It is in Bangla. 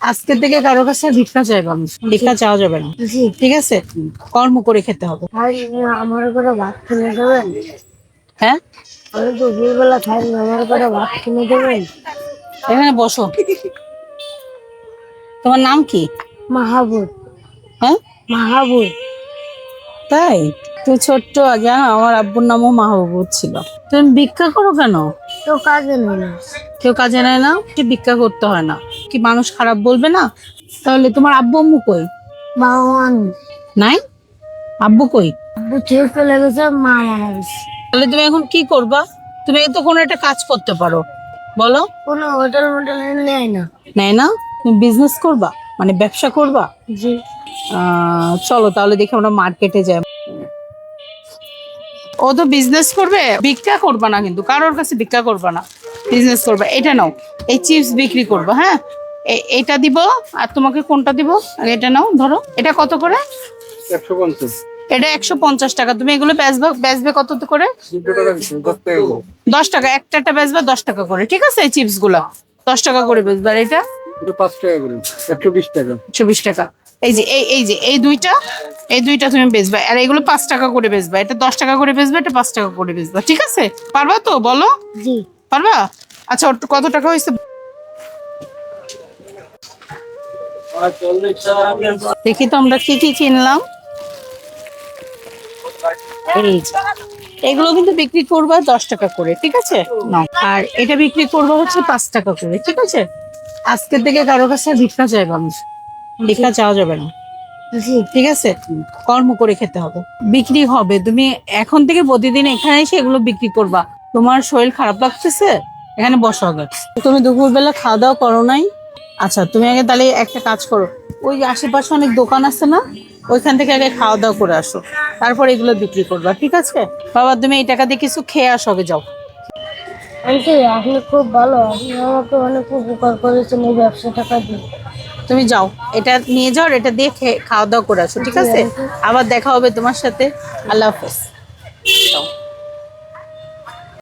আজকে থেকে কারো কাছে ভিক্ষা চাইবো আমি, ভিক্ষা চাওয়া যাবে না। জি। ঠিক আছে, কর্ম করে খেতে হবে। ভাই, আমার করে ভাত কিনে দেবেন? হ্যাঁ, আমি দুপুরবেলা খাই, আমার করে ভাত কিনে দেবেন? এখানে বসো। তোমার নাম কি? মাহাবুব। হ্যাঁ, মাহাবুব। তাই? তুই ছোট্ট আগে আমার আব্বুর নামও মাহবুব ছিল। তুমি ভিক্ষা করো কেন? তো কাজে নেই না। কেউ কাজে নেয় না, কি ভিক্ষা করতে হয় না? কি মানুষ খারাপ বলবে না? তাহলে তোমার আব্বু আম্মু কই? মামান। নাই? আব্বু কই? আব্বু ছেড়ে চলে গেছে, মা মারা গেছে। তাহলে তুমি এখন কি করবা? তুমি তো কোনো একটা কাজ করতে পারো, বলো। কোনো হোটেল মোটেল নেয় না। নেয় না? তুমি বিজনেস করবা, মানে ব্যবসা করবা? জি। চলো তাহলে দেখি আমরা মার্কেটে যাই। ও তো বিজনেস করবে, ভিক্ষা করবা না, কিন্তু কারোর কাছে ভিক্ষা করবা না, বিজনেস করবা। এটা নাও, এই চিপস বিক্রি করবা। হ্যাঁ, এটা দিব। আর তোমাকে কোনটা দিব? এটা নাও, ধরো। এটা কত করে? 150। এটা 150 টাকা। তুমি এগুলো বেচবে, বেচবে কত করে? 10 টাকা। একটা বেচবে 10 টাকা করে, ঠিক আছে? এই চিপস গুলা 10 টাকা করে বেচবে। আর এটা 5 টাকা করে, 120 টাকা। 120 টাকা। এই যে এই দুইটা তুমি বেচবে। আর এগুলো 5 টাকা করে বেচবে। এটা 10 টাকা করে বেচবে, এটা 5 টাকা করে বেচবে, ঠিক আছে? পারবা তো, বলো। জি। পারবা? আচ্ছা, ওর কত টাকা হয়েছে? দেখি তো আমরা কি কি কিনলাম। এই যে, এগুলো কিন্তু বিক্রি করবা 10 টাকা করে, ঠিক আছে? নাও। আর এটা বিক্রি করবা হচ্ছে 5 টাকা করে, ঠিক আছে? আজকে থেকে কারো কাছে ভিক্ষা চাইবো আমি, ভিক্ষা চাওয়া যাবে না। জি। ঠিক আছে, কর্ম করে খেতে হবে, বিক্রি হবে। তুমি এখন থেকে প্রতিদিন এখানে এসে এগুলো বিক্রি করবা। তোমার শরীর খারাপ লাগতেছে, এখানে বসো আগে। তুমি দুপুরবেলা খাওয়া দাওয়া করো নাই? আচ্ছা, তুমি আগে তাহলে একটা কাজ করো, ওই আশেপাশে অনেক দোকান আছে না, ওইখান থেকে আগে খাওয়া দাওয়া করে আসো, তারপর এগুলো বিক্রি করবা, ঠিক আছে? বাবা, তুমি এই টাকা দিয়ে কিছু খেয়ে আসো, আগে যাও। আন্টি, আপনি খুব ভালো, আপনি আমাকে অনেক উপকার করেছেন এই ব্যবসা টাকা দিয়ে। তুমি যাও, এটা নিয়ে যাও, আর এটা দিয়ে খাওয়া দাওয়া করে আসো, ঠিক আছে? আবার দেখা হবে তোমার সাথে। আল্লাহ হাফেজ। যাও।